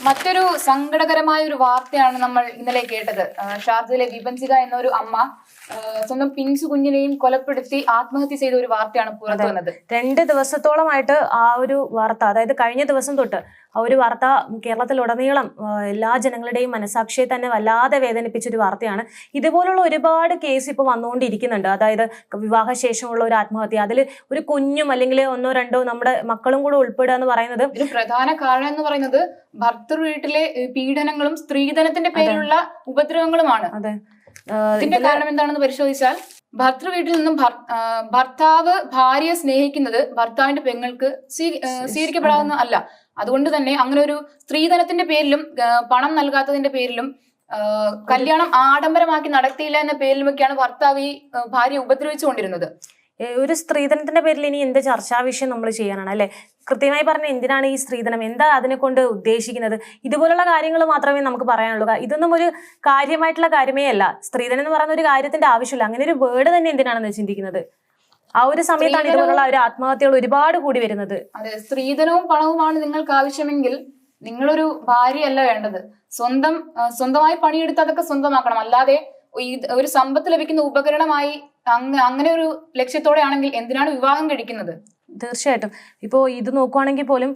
മറ്റൊരു സങ്കടകരമായ ഒരു വാർത്തയാണ് നമ്മൾ ഇന്നലെ കേട്ടത്. ഷാർജയിലെ വിപഞ്ചിക എന്നൊരു അമ്മ സ്വന്തം പിഞ്ചു കുഞ്ഞിനെയും കൊലപ്പെടുത്തി ആത്മഹത്യ ചെയ്ത ഒരു വാർത്തയാണ് പുറത്തു വന്നത്. 2 ദിവസത്തോളമായിട്ട് ആ ഒരു വാർത്ത, അതായത് കഴിഞ്ഞ ദിവസം തൊട്ട് ആ ഒരു വാർത്ത കേരളത്തിലുടനീളം എല്ലാ ജനങ്ങളുടെയും മനസാക്ഷിയെ തന്നെ വല്ലാതെ വേദനിപ്പിച്ചൊരു വാർത്തയാണ്. ഇതുപോലുള്ള ഒരുപാട് കേസ് ഇപ്പോൾ വന്നുകൊണ്ടിരിക്കുന്നുണ്ട്. അതായത് വിവാഹശേഷമുള്ള ഒരു ആത്മഹത്യ, അതിൽ ഒരു കുഞ്ഞും അല്ലെങ്കിൽ 1, 2 നമ്മുടെ മക്കളും കൂടെ ഉൾപ്പെടുക എന്ന് പറയുന്നത് ഒരു പ്രധാന കാരണം എന്ന് പറയുന്നത് ഭർത്തൃ വീട്ടിലെ പീഡനങ്ങളും സ്ത്രീധനത്തിന്റെ പേരിലുള്ള ഉപദ്രവങ്ങളുമാണ്. അതെ, ഇതിന്റെ കാരണം എന്താണെന്ന് പരിശോധിച്ചാൽ, ഭർത്തൃ വീട്ടിൽ നിന്നും ഭർത്താവ് ഭാര്യയെ സ്നേഹിക്കുന്നത് ഭർത്താവിന്റെ പെങ്ങൾക്ക് സ്വീകരിക്കപ്പെടാവുന്ന അല്ല. അതുകൊണ്ട് തന്നെ അങ്ങനെ ഒരു സ്ത്രീധനത്തിന്റെ പേരിലും പണം നൽകാത്തതിന്റെ പേരിലും കല്യാണം ആഡംബരമാക്കി നടത്തിയില്ല എന്ന പേരിലുമൊക്കെയാണ് ഭർത്താവ് ഈ ഭാര്യയെ ഉപദ്രവിച്ചുകൊണ്ടിരുന്നത്. ഒരു സ്ത്രീധനത്തിന്റെ പേരിൽ ഇനി എന്ത് ചർച്ചാ വിഷയം നമ്മൾ ചെയ്യാനാണ് അല്ലെ? കൃത്യമായി പറഞ്ഞ എന്തിനാണ് ഈ സ്ത്രീധനം, എന്താ അതിനെ കൊണ്ട് ഉദ്ദേശിക്കുന്നത്? ഇതുപോലുള്ള കാര്യങ്ങൾ മാത്രമേ നമുക്ക് പറയാനുള്ളൂ. ഇതൊന്നും ഒരു കാര്യമായിട്ടുള്ള കാര്യമേ അല്ല. സ്ത്രീധനം എന്ന് പറയുന്ന ഒരു കാര്യത്തിന്റെ ആവശ്യമില്ല. അങ്ങനെ ഒരു വേർഡ് തന്നെ എന്തിനാണെന്ന് ചിന്തിക്കുന്നത്? ആ ഒരു സമയത്താണ് ഇതുപോലുള്ള ഒരു ആത്മഹത്യകൾ ഒരുപാട് കൂടി വരുന്നത്. അതെ, സ്ത്രീധനവും പണവുമാണ് നിങ്ങൾക്ക് ആവശ്യമെങ്കിൽ നിങ്ങളൊരു ഭാര്യയല്ല വേണ്ടത്. സ്വന്തമായി പണിയെടുത്ത് അതൊക്കെ സ്വന്തമാക്കണം. അല്ലാതെ ഒരു സമ്പത്ത് ലഭിക്കുന്ന ഉപകരണമായി അങ്ങനെ ഒരു ലക്ഷ്യത്തോടെ ആണെങ്കിൽ എന്തിനാണ് വിവാഹം കഴിക്കുന്നത്? തീർച്ചയായിട്ടും. ഇപ്പോ ഇത് നോക്കുവാണെങ്കിൽ പോലും